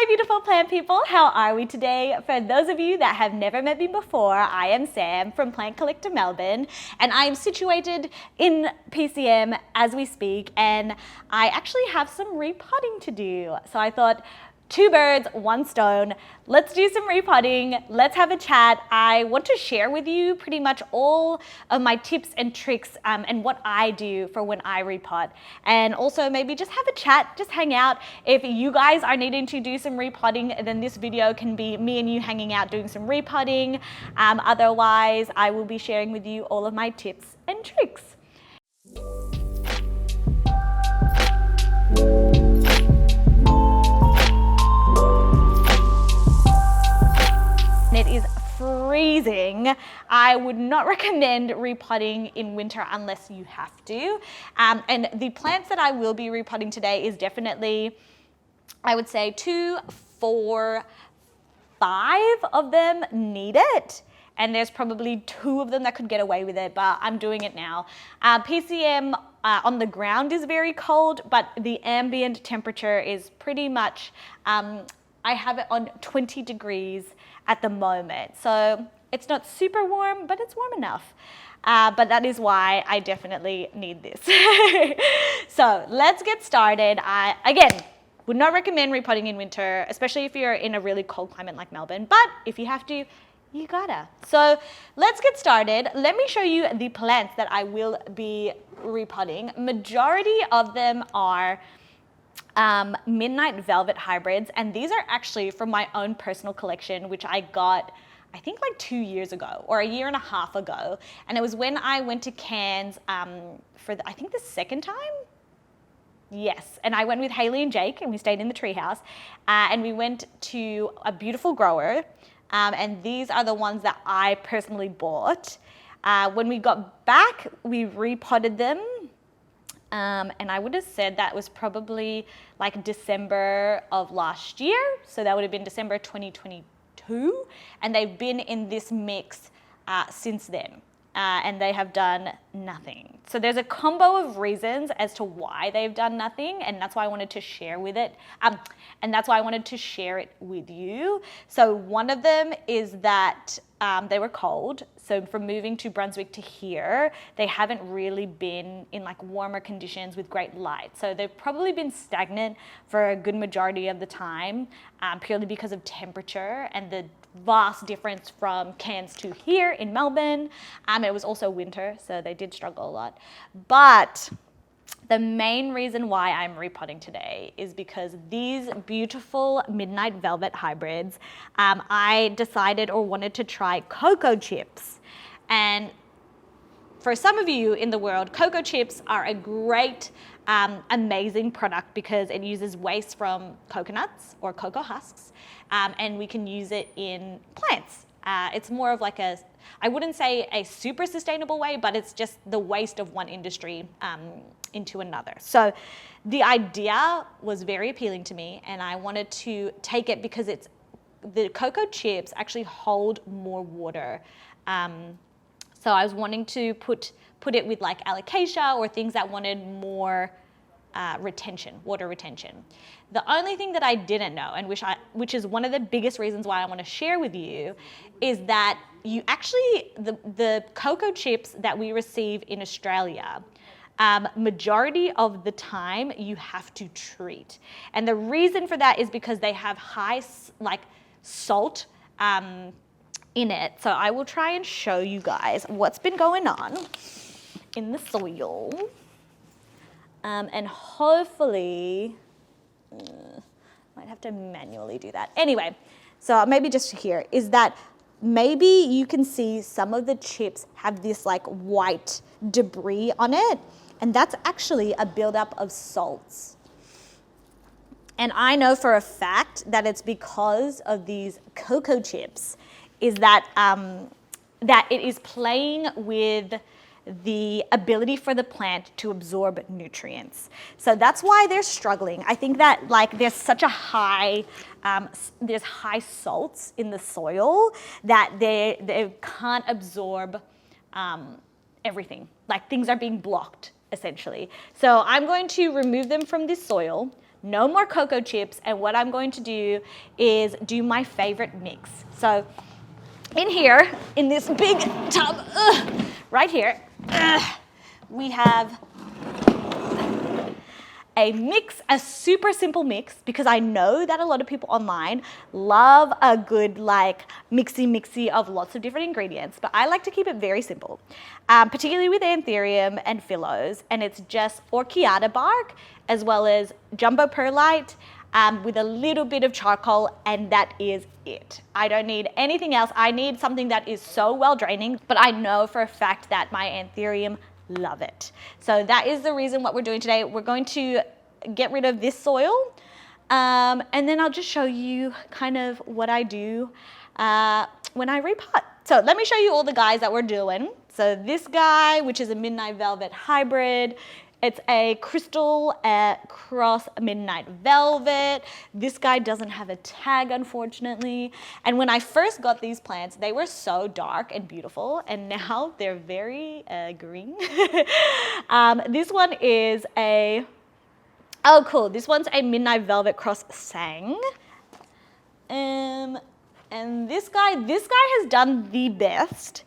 my beautiful plant people, how are we today? For those of you that have never met me before, I am Sam from Plant Collector Melbourne, and I am situated in PCM as we speak, and I actually have some repotting to do. So I thought, two birds, one stone. Let's do some repotting. Let's have a chat. I want to share with you pretty much all of my tips and tricks and what I do for when I repot. And also maybe just have a chat, just hang out. If you guys are needing to do some repotting, then this video can be me and you hanging out doing some repotting. Otherwise, I will be sharing with you all of my tips and tricks. It is freezing. I would not recommend repotting in winter unless you have to. And the plants that I will be repotting today is definitely, I would say 2, 4, 5 of them need it. And there's probably 2 of them that could get away with it, but I'm doing it now. PCM on the ground is very cold, but the ambient temperature is pretty much, I have it on 20 degrees at the moment. So it's not super warm, but it's warm enough. But that is why I definitely need this. So let's get started. Again, would not recommend repotting in winter, especially if you're in a really cold climate like Melbourne, but if you have to, you gotta. So let's get started. Let me show you the plants that I will be repotting. Majority of them are Midnight Velvet hybrids, and these are actually from my own personal collection, which I got I think like 2 years ago or a year and a half ago, and it was when I went to Cairns for I think the second time. Yes, and I went with Haley and Jake, and we stayed in the treehouse, and we went to a beautiful grower, and these are the ones that I personally bought. When we got back, we repotted them. And I would have said that was probably like December of last year. So that would have been December 2022. And they've been in this mix since then. And they have done nothing. So there's a combo of reasons as to why they've done nothing. And that's why I wanted to share with it. And that's why I wanted to share it with you. So one of them is that they were cold. So from moving to Brunswick to here, they haven't really been in like warmer conditions with great light. So they've probably been stagnant for a good majority of the time, purely because of temperature and the vast difference from Cairns to here in Melbourne. It was also winter, so they did struggle a lot. But the main reason why I'm repotting today is because these beautiful Midnight Velvet hybrids, I decided or wanted to try cocoa chips. And for some of you in the world, cocoa chips are a great, amazing product because it uses waste from coconuts or cocoa husks, and we can use it in plants. It's more of like I wouldn't say a super sustainable way, but it's just the waste of one industry into another. So the idea was very appealing to me, and I wanted to take it because the cocoa chips actually hold more water. So I was wanting to put it with like alocasia or things that wanted more water retention. The only thing that I didn't know, and which is one of the biggest reasons why I want to share with you, is that you actually, the cocoa chips that we receive in Australia, majority of the time you have to treat. And the reason for that is because they have high salt in it. So I will try and show you guys what's been going on in the soil. And hopefully, might have to manually do that. Anyway, so maybe just here is that maybe you can see some of the chips have this like white debris on it, and that's actually a buildup of salts. And I know for a fact that it's because of these cocoa chips is that that it is playing with the ability for the plant to absorb nutrients. So that's why they're struggling. I think that like there's such a high, there's high salts in the soil that they can't absorb everything. Like things are being blocked essentially. So I'm going to remove them from this soil, no more cocoa chips. And what I'm going to do is do my favorite mix. So in here, in this big tub, right here, we have a mix, a super simple mix, because I know that a lot of people online love a good like mixy of lots of different ingredients, but I like to keep it very simple, particularly with Anthurium and phyllos, and it's just orchiata bark as well as jumbo perlite with a little bit of charcoal, and that is it. I don't need anything else. I need something that is so well draining, but I know for a fact that my Anthurium love it. So that is the reason what we're doing today. We're going to get rid of this soil, and then I'll just show you kind of what I do when I repot. So let me show you all the guys that we're doing. So this guy, which is a Midnight Velvet hybrid, it's a crystal cross Midnight Velvet. This guy doesn't have a tag, unfortunately. And when I first got these plants, they were so dark and beautiful, and now they're very green. This one is a, oh cool, this one's a Midnight Velvet cross Sang. And this guy has done the best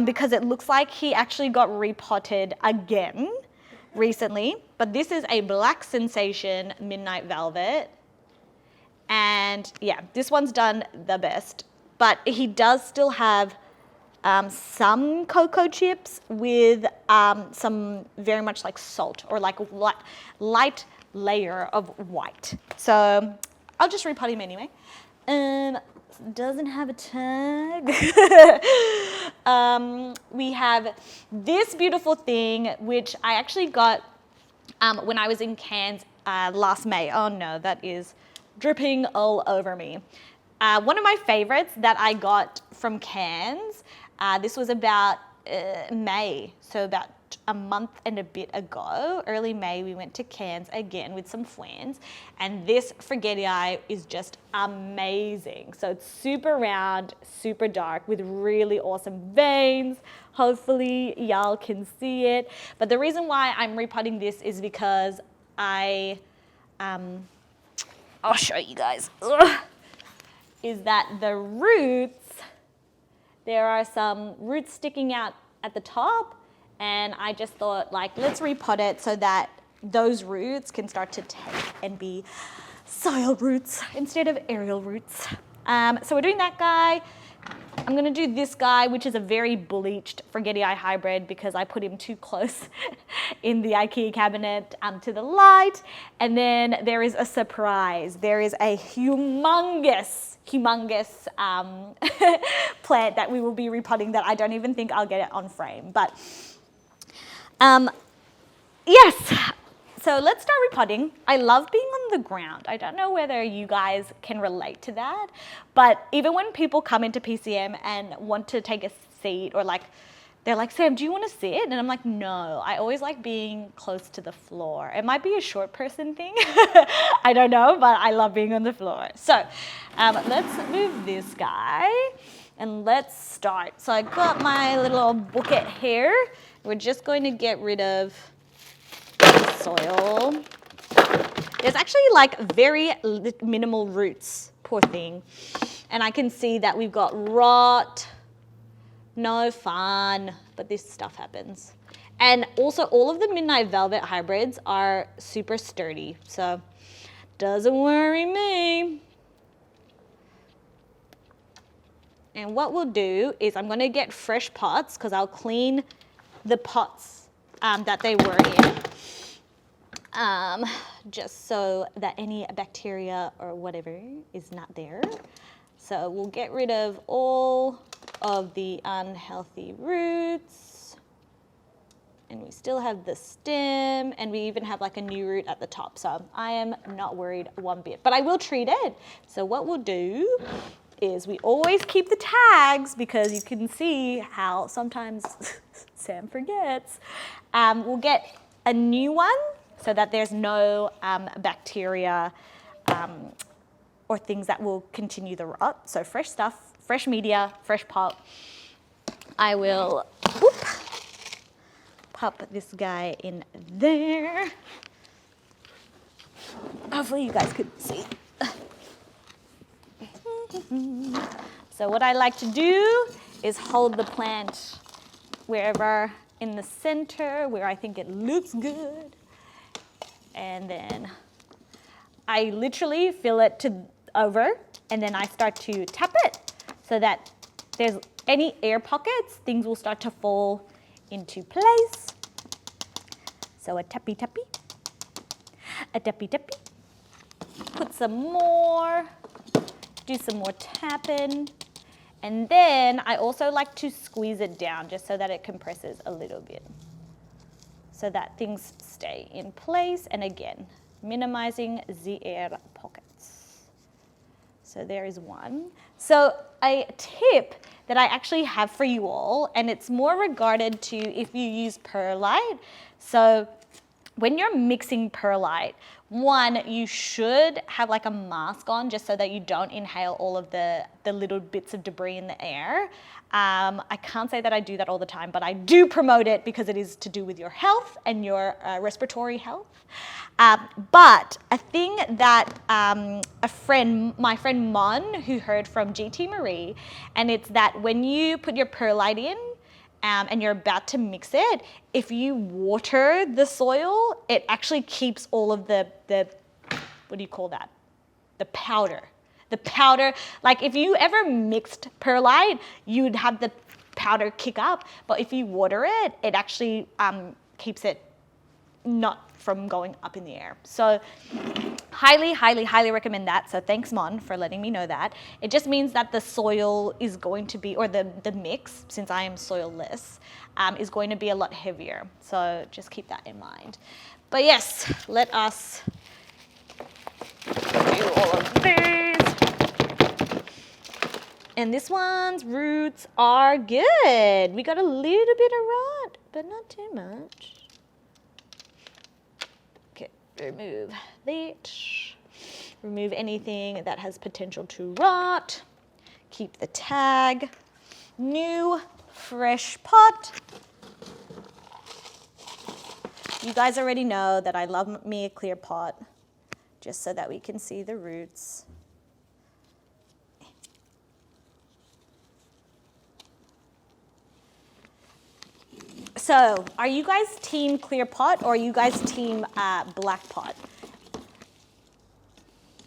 because it looks like he actually got repotted again recently, but this is a Black Sensation Midnight Velvet, and yeah, this one's done the best, but he does still have some cocoa chips with some very much like salt or like light layer of white. So I'll just repot him anyway. Doesn't have a tag. We have this beautiful thing, which I actually got when I was in Cairns last May. Oh no, that is dripping all over me. One of my favorites that I got from Cairns, this was about May, so about a month and a bit ago, early May, we went to Cairns again with some friends, and this forgetii is just amazing. So it's super round, super dark with really awesome veins. Hopefully y'all can see it. But the reason why I'm repotting this is because I'll show you guys, is that the roots, there are some roots sticking out at the top, and I just thought, like, let's repot it so that those roots can start to take and be soil roots instead of aerial roots. So we're doing that guy. I'm gonna do this guy, which is a very bleached forgetii hybrid because I put him too close in the IKEA cabinet to the light. And then there is a surprise. There is a humongous plant that we will be repotting that I don't even think I'll get it on frame. But yes, so let's start repotting. I love being on the ground. I don't know whether you guys can relate to that, but even when people come into PCM and want to take a seat, or like, they're like, Sam, do you want to sit? And I'm like, no, I always like being close to the floor. It might be a short person thing. I don't know, but I love being on the floor. So let's move this guy and let's start. So I got my little bucket here. We're just going to get rid of the soil. There's actually like very minimal roots, poor thing. And I can see that we've got rot, no fun, but this stuff happens. And also all of the Midnight Velvet hybrids are super sturdy, so doesn't worry me. And what we'll do is I'm gonna get fresh pots because I'll clean the pots that they were in, just so that any bacteria or whatever is not there. So we'll get rid of all of the unhealthy roots, and we still have the stem, and we even have like a new root at the top. So I am not worried one bit, but I will treat it. So what we'll do is we always keep the tags because you can see how sometimes Sam forgets. We'll get a new one so that there's no bacteria or things that will continue the rot. So fresh stuff, fresh media, fresh pot. I will pop this guy in there. Hopefully you guys could see. So what I like to do is hold the plant wherever in the center where I think it looks good. And then I literally fill it over, and then I start to tap it so that there's any air pockets, things will start to fall into place. So a tappy tappy, a tappy tappy. Put some more, do some more tapping. And then I also like to squeeze it down just so that it compresses a little bit, so that things stay in place. And again, minimizing the air pockets. So there is one. So a tip that I actually have for you all, and it's more regarded to if you use perlite. So when you're mixing perlite, one, you should have like a mask on just so that you don't inhale all of the little bits of debris in the air. I can't say that I do that all the time, but I do promote it because it is to do with your health and your respiratory health. But a thing that my friend Mon, who heard from GT Marie, and it's that when you put your perlite in, and you're about to mix it, if you water the soil, it actually keeps all of the what do you call that? The powder. The powder, like if you ever mixed perlite, you'd have the powder kick up, but if you water it, it actually keeps it not from going up in the air. So highly, highly, highly recommend that. So thanks, Mon, for letting me know that. It just means that the soil is going to be, or the mix, since I am soilless, is going to be a lot heavier. So just keep that in mind. But yes, let us do all of these. And this one's roots are good. We got a little bit of rot, but not too much. Remove that, remove anything that has potential to rot, keep the tag, new fresh pot. You guys already know that I love me a clear pot, just so that we can see the roots. So, are you guys team clear pot or are you guys team black pot?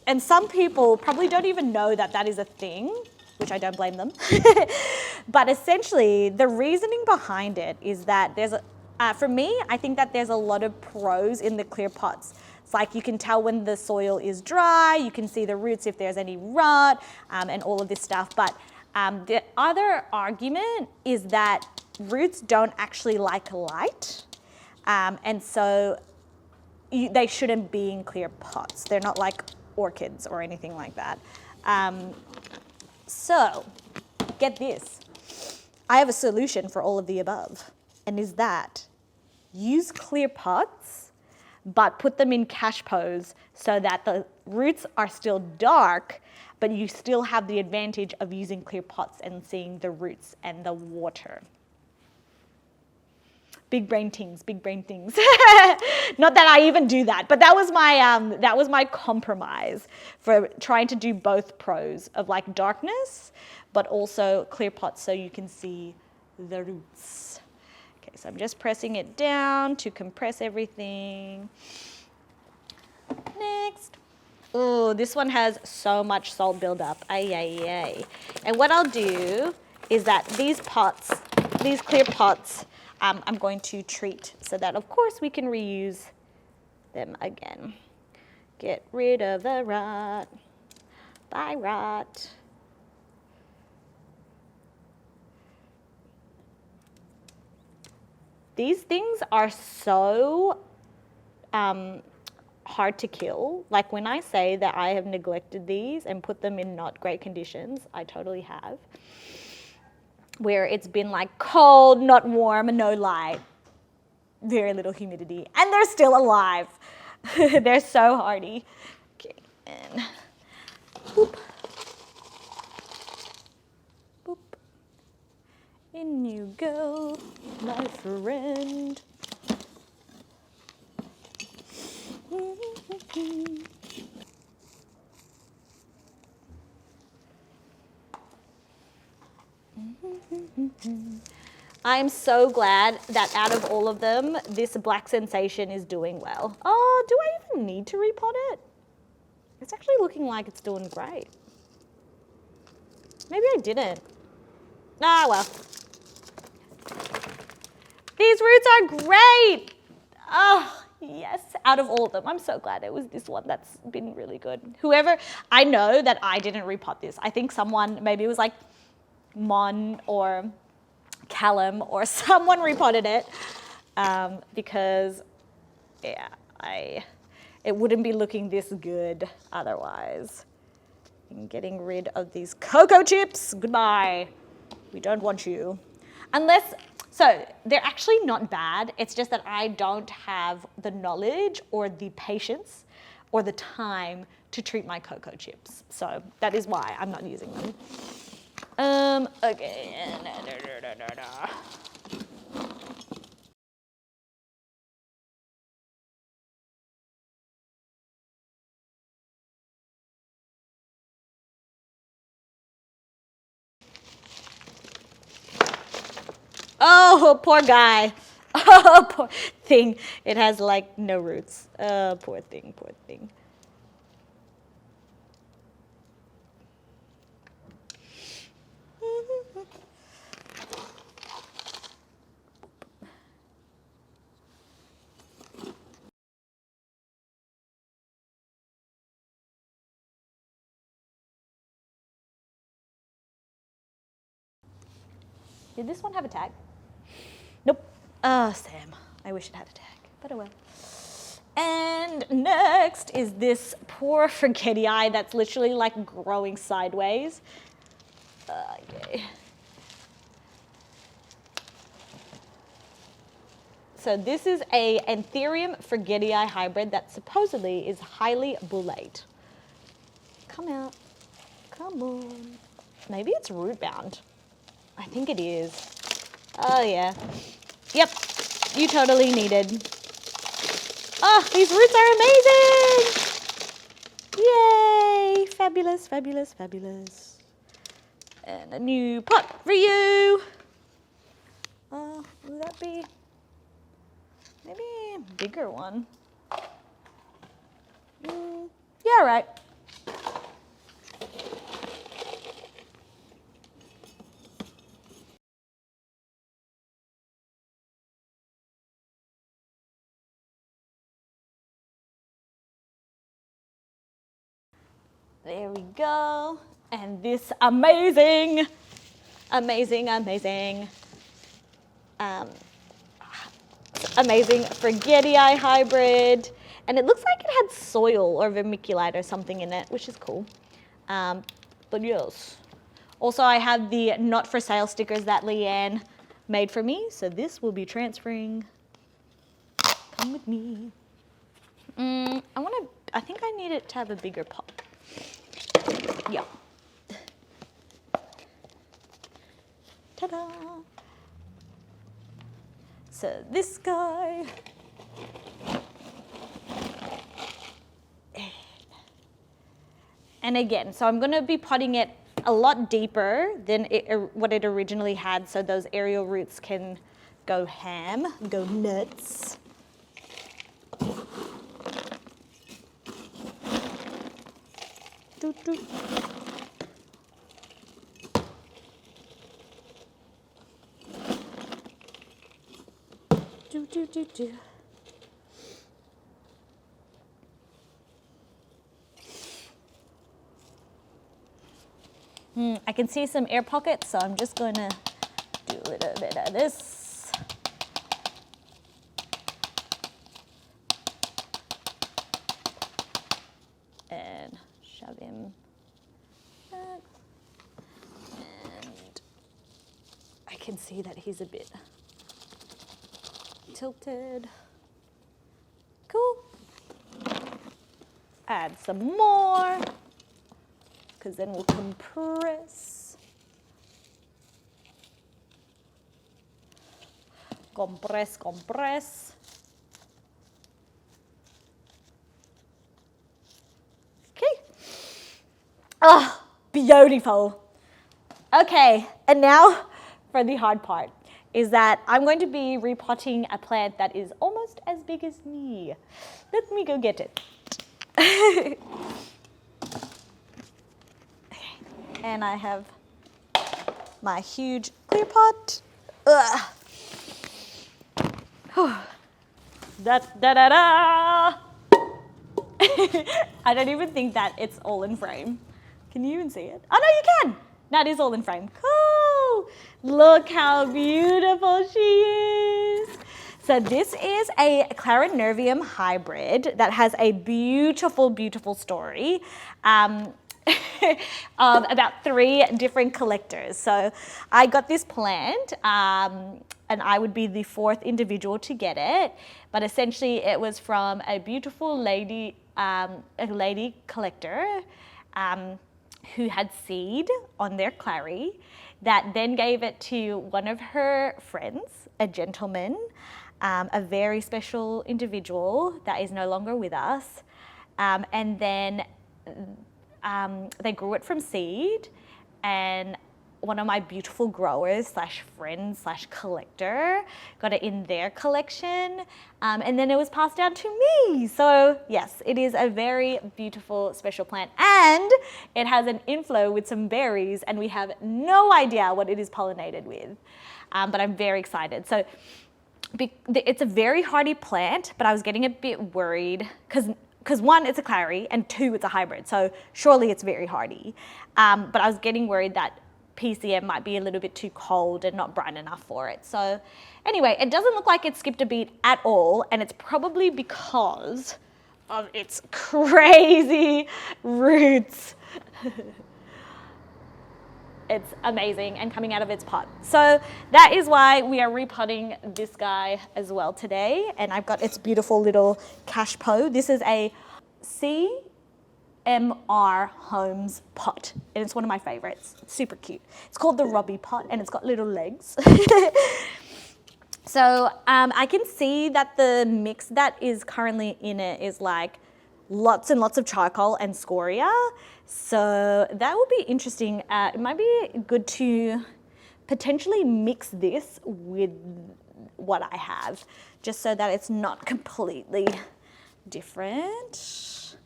And some people probably don't even know that that is a thing, which I don't blame them. But essentially, the reasoning behind it is that there's for me, I think that there's a lot of pros in the clear pots. It's like you can tell when the soil is dry, you can see the roots if there's any rot, and all of this stuff. But the other argument is that roots don't actually like light, and so they shouldn't be in clear pots. They're not like orchids or anything like that. So get this. I have a solution for all of the above, and is that use clear pots, but put them in cache pose so that the roots are still dark, but you still have the advantage of using clear pots and seeing the roots and the water. Big brain things, big brain things. Not that I even do that, but that was my compromise for trying to do both pros of like darkness, but also clear pots so you can see the roots. Okay, so I'm just pressing it down to compress everything. Next. Oh, this one has so much salt buildup. Ay, ay, ay. And what I'll do is that these pots, these clear pots, I'm going to treat so that, of course, we can reuse them again. Get rid of the rot. Bye, rot. These things are so hard to kill. Like when I say that I have neglected these and put them in not great conditions, I totally have. Where it's been like cold, not warm, and no light, very little humidity, and they're still alive. They're so hardy. Okay, and boop, boop. In you go, my friend. I'm so glad that out of all of them, this black sensation is doing well. Oh, do I even need to repot it? It's actually looking like it's doing great. Maybe I didn't. Ah, well. These roots are great. Oh, yes, out of all of them. I'm so glad it was this one that's been really good. Whoever, I know that I didn't repot this. I think someone, maybe it was like Mon or Callum or someone repotted it because, yeah, it wouldn't be looking this good otherwise. I'm getting rid of these cocoa chips. Goodbye. We don't want you. Unless, so they're actually not bad. It's just that I don't have the knowledge or the patience or the time to treat my cocoa chips. So that is why I'm not using them. Okay. Oh, poor guy. Oh, poor thing. It has like no roots. Poor thing, poor thing. Did this one have a tag? Nope. Sam. I wish it had a tag, but oh well. And next is this poor forgetii that's literally like growing sideways. Okay. So this is a Anthurium forgetii hybrid that supposedly is highly bullate. Come out. Come on. Maybe it's root bound. I think it is. Oh yeah. Yep. You totally needed. Oh, these roots are amazing! Yay! Fabulous, fabulous, fabulous. And a new pot for you. Will that be maybe a bigger one? Yeah, right. There we go. And this amazing, amazing forgetii hybrid. And it looks like it had soil or vermiculite or something in it, which is cool. But yes. Also, I have the not for sale stickers that Leanne made for me. So this will be transferring. Come with me. I think I need it to have a bigger pot. Yeah. Ta-da! So this guy. And again, so I'm going to be potting it a lot deeper than what it originally had, so those aerial roots can go ham, go nuts. Doo -doo. Do, do, do, do. I can see some air pockets, so I'm just going to do a little bit of this. And shove him back. And I can see that he's a bit tilted. Cool. Add some more, because then we'll compress. Compress, compress. Okay. Oh, beautiful. Okay, and now for the hard part is that I'm going to be repotting a plant that is almost as big as me. Let me go get it. Okay. And I have my huge clear pot. Ugh. Da da da da. I don't even think that it's all in frame. Can you even see it? Oh no, you can. That is all in frame. Cool. Look how beautiful she is. So this is a Clarinervium hybrid that has a beautiful, beautiful story. Of about 3 different collectors. So I got this plant and I would be the 4th individual to get it. But essentially it was from a beautiful lady, collector who had seed on their clary that then gave it to one of her friends, a gentleman, a very special individual that is no longer with us. And then they grew it from seed, and one of my beautiful growers slash friends slash collector got it in their collection, and then it was passed down to me. So yes, it is a very beautiful special plant, and it has an inflow with some berries, and we have no idea what it is pollinated with, but I'm very excited. So it's a very hardy plant, but I was getting a bit worried because 1, it's a clary, and 2, it's a hybrid. So surely it's very hardy. But I was getting worried that PCM might be a little bit too cold and not bright enough for it. So anyway, it doesn't look like it skipped a beat at all, and it's probably because of its crazy roots. It's amazing and coming out of its pot. So that is why we are repotting this guy as well today. And I've got its beautiful little cashpo. This is a CMR Homes pot, and it's one of my favorites. It's super cute. It's called the Robbie pot, and it's got little legs. So I can see that the mix that is currently in it is like lots and lots of charcoal and scoria. So that will be interesting. It might be good to potentially mix this with what I have, just so that it's not completely different.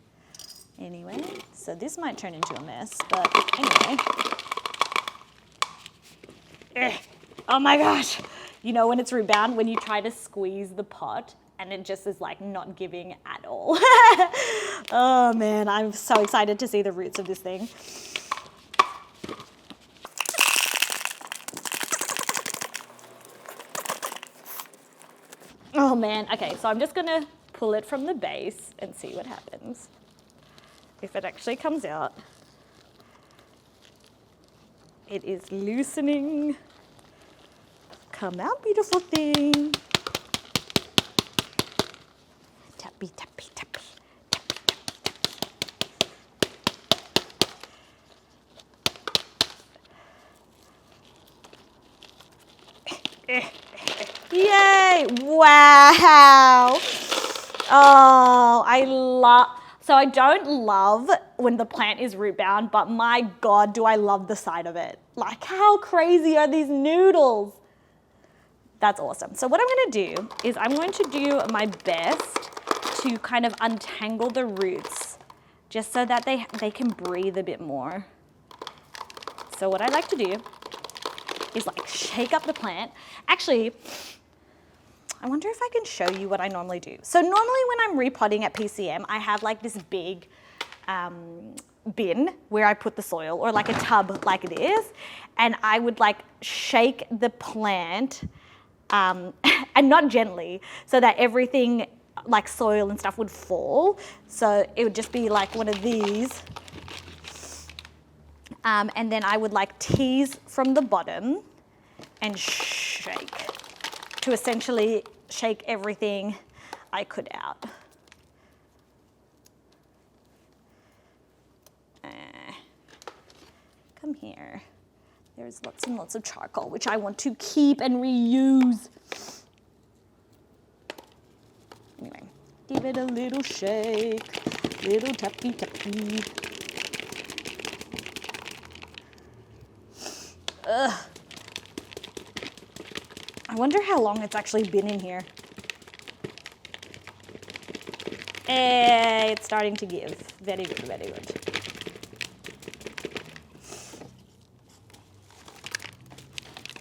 Anyway, so this might turn into a mess, but anyway. Oh my gosh. You know when it's rebound, when you try to squeeze the pot and it just is like not giving at all. Oh man, I'm so excited to see the roots of this thing. Oh man, okay, so I'm just gonna pull it from the base and see what happens. If it actually comes out. It is loosening. Come out, beautiful thing. Tappy, tappy, tappy. Yay! Wow! Oh, so I don't love when the plant is root bound, but my God, do I love the sight of it. Like, how crazy are these noodles? That's awesome. So what I'm gonna do is I'm going to do my best to kind of untangle the roots just so that they can breathe a bit more. So what I like to do is like shake up the plant. Actually, I wonder if I can show you what I normally do. So normally when I'm repotting at PCM, I have like this big bin where I put the soil, or like a tub like it is, and I would like shake the plant and not gently, so that everything like soil and stuff would fall. So it would just be like one of these. And then I would like tease from the bottom and shake to essentially shake everything I could out. Come here. There's lots and lots of charcoal, which I want to keep and reuse. Anyway, give it a little shake, little tappy tappy. Ugh. I wonder how long it's actually been in here. Hey, it's starting to give. Very good, very good.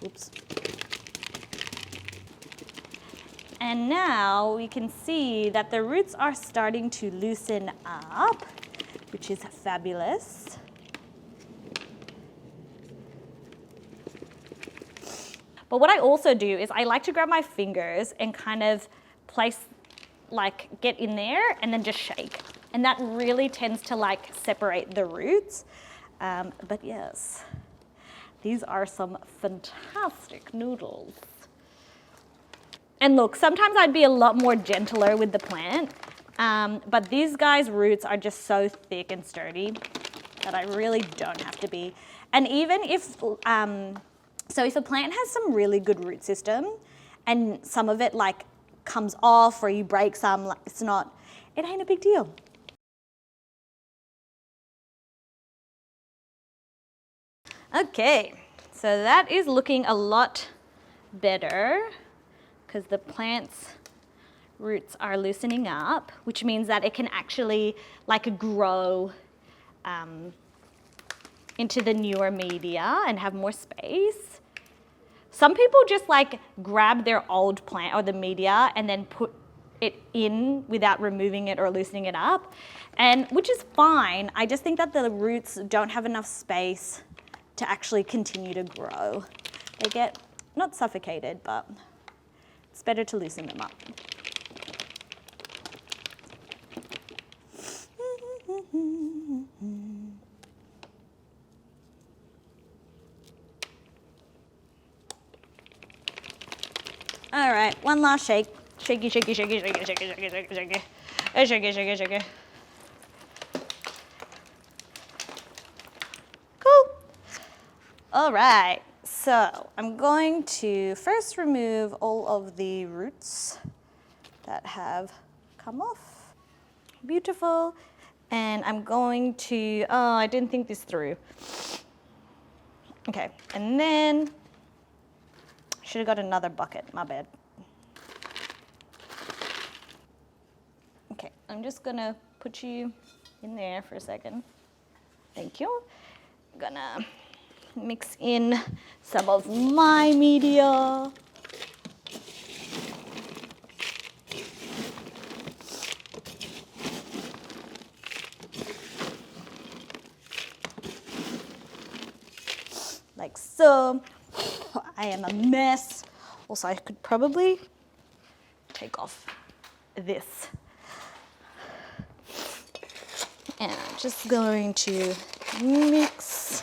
Oops. And now we can see that the roots are starting to loosen up, which is fabulous. But what I also do is I like to grab my fingers and kind of place, like get in there and then just shake. And that really tends to like separate the roots. But yes, these are some fantastic noodles. And look, sometimes I'd be a lot more gentler with the plant, but these guys' roots are just so thick and sturdy that I really don't have to be. And even if, so if a plant has some really good root system and some of it like comes off or you break some, like, it ain't a big deal. Okay, so that is looking a lot better because the plant's roots are loosening up, which means that it can actually like grow into the newer media and have more space. Some people just like grab their old plant or the media and then put it in without removing it or loosening it up, and which is fine. I just think that the roots don't have enough space to actually continue to grow. They get not suffocated, but it's better to loosen them up. All right, one last shake. Shaky, shaky, shaky, shaky, shaky, shaky, shaky, shaky. Shaky, shaky, shaky. Cool. All right, so I'm going to first remove all of the roots that have come off. Beautiful. And I'm going to, oh, I didn't think this through. Okay, and then, should have got another bucket, my bad. Okay, I'm just gonna put you in there for a second. Thank you. I'm gonna mix in some of my media. Like so. I am a mess. Also, I could probably take off this. And I'm just going to mix.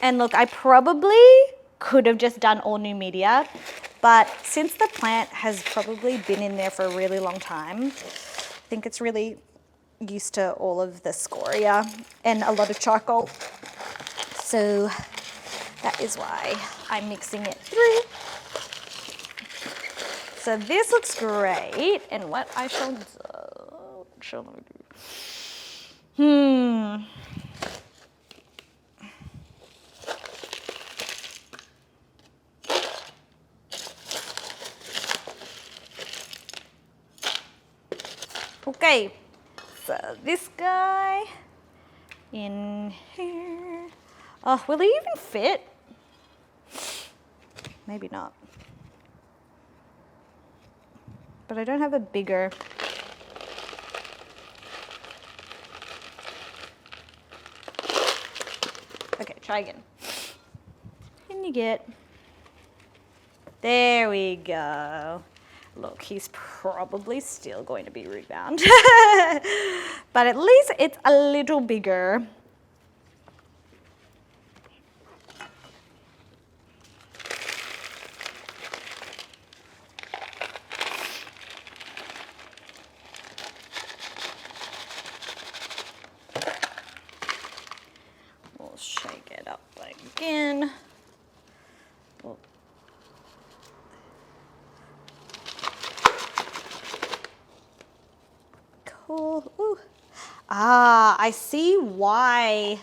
And look, I probably could have just done all new media, but since the plant has probably been in there for a really long time, I think it's really used to all of the scoria and a lot of charcoal. So that is why I'm mixing it through. So this looks great. And what I shall do? Okay, so this guy in here. Oh, will he even fit? Maybe not. But I don't have a bigger. Okay, try again. Can you get? There we go. Look, he's probably still going to be root bound, but at least it's a little bigger. We'll shake it up again. Cool. Ooh. Ah, I see why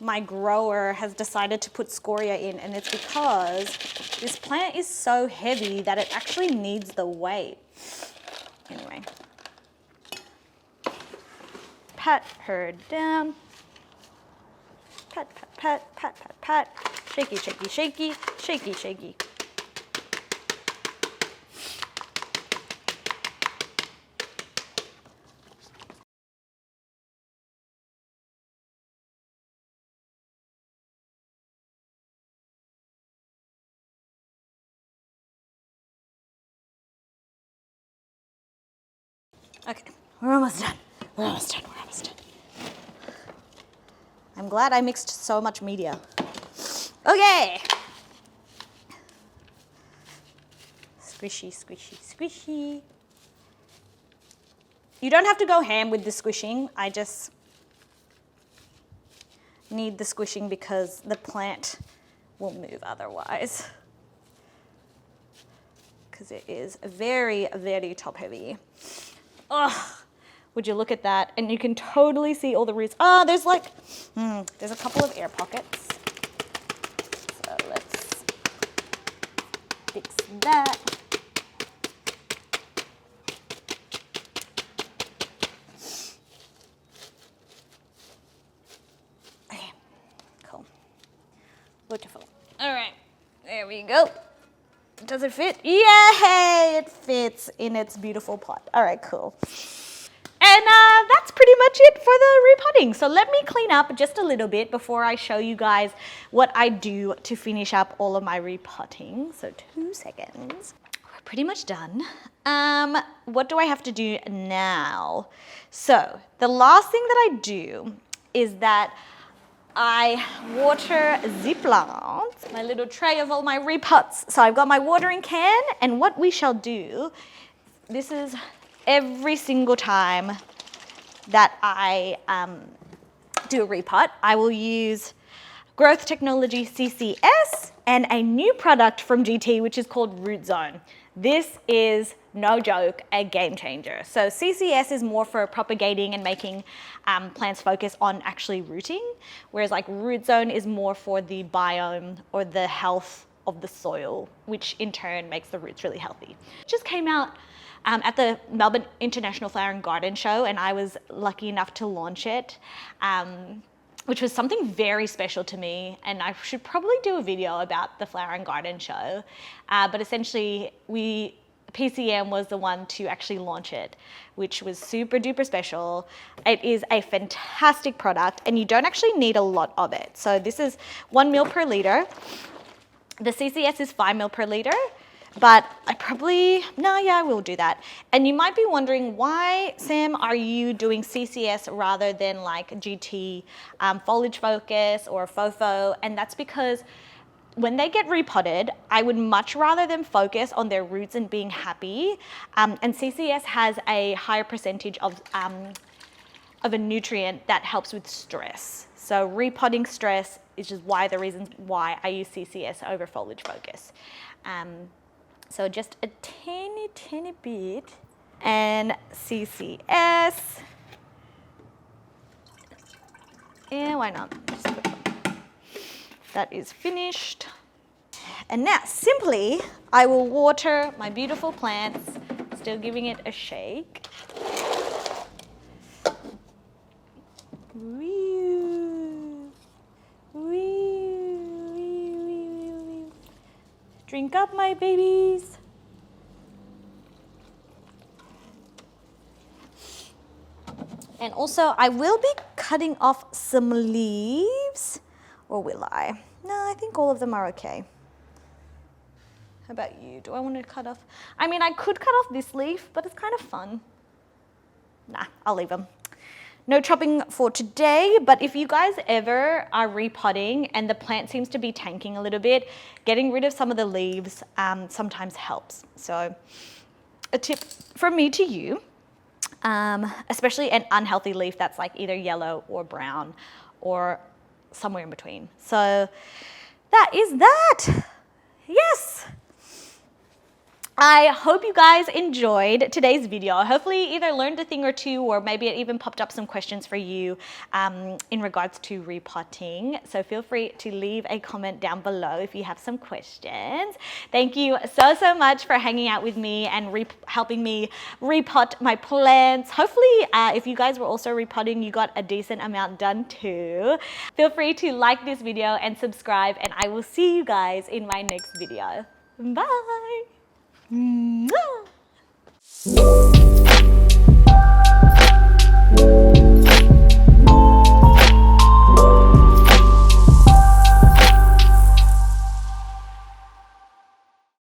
my grower has decided to put scoria in, and it's because this plant is so heavy that it actually needs the weight. Anyway, pat her down. Pat, pat, pat, pat, pat, pat. Shaky, shaky, shaky, shaky, shaky. Okay, we're almost done. We're almost done. We're almost done. I'm glad I mixed so much media. Okay. Squishy, squishy, squishy. You don't have to go ham with the squishing. I just need the squishing because the plant will move otherwise. Because it is very, very top heavy. Ugh. Would you look at that? And you can totally see all the roots. Ah, there's like, there's a couple of air pockets. So let's fix that. Okay, cool. Beautiful. All right, there we go. Does it fit? Yay, it fits in its beautiful pot. All right, cool. And that's pretty much it for the repotting. So let me clean up just a little bit before I show you guys what I do to finish up all of my repotting. So 2 seconds. We're pretty much done. What do I have to do now? So the last thing that I do is that I water the plants, my little tray of all my repots. So I've got my watering can, and what we shall do, this is every single time that I do a repot, I will use Growth Technology CCS and a new product from GT, which is called Root Zone. This is, no joke, a game changer. So CCS is more for propagating and making plants focus on actually rooting, whereas like Root Zone is more for the biome or the health of the soil, which in turn makes the roots really healthy. It just came out at the Melbourne International Flower and Garden Show, and I was lucky enough to launch it, which was something very special to me, and I should probably do a video about the Flower and Garden Show, but essentially PCM was the one to actually launch it, which was super duper special. It is a fantastic product, and you don't actually need a lot of it. So this is 1 ml per litre. The CCS is 5 ml per litre. But I will do that. And you might be wondering, why, Sam, are you doing CCS rather than like GT foliage focus or FOFO? And that's because when they get repotted, I would much rather them focus on their roots and being happy. And CCS has a higher percentage of a nutrient that helps with stress. So repotting stress is just the reasons why I use CCS over foliage focus. So just a teeny bit, and CCS, and why not? Just put that is finished. And now simply, I will water my beautiful plants, still giving it a shake. Drink up, my babies. And also, I will be cutting off some leaves, or will I? No, I think all of them are okay. How about you? Do I want to cut off? I mean, I could cut off this leaf, but it's kind of fun. Nah, I'll leave them. No chopping for today, but if you guys ever are repotting and the plant seems to be tanking a little bit, getting rid of some of the leaves sometimes helps. So a tip from me to you, especially an unhealthy leaf that's like either yellow or brown or somewhere in between. So that is that. Yes. I hope you guys enjoyed today's video. Hopefully either learned a thing or two, or maybe it even popped up some questions for you in regards to repotting. So feel free to leave a comment down below if you have some questions. Thank you so much for hanging out with me and helping me repot my plants. Hopefully if you guys were also repotting, you got a decent amount done too. Feel free to like this video and subscribe, and I will see you guys in my next video. Bye. Mwah.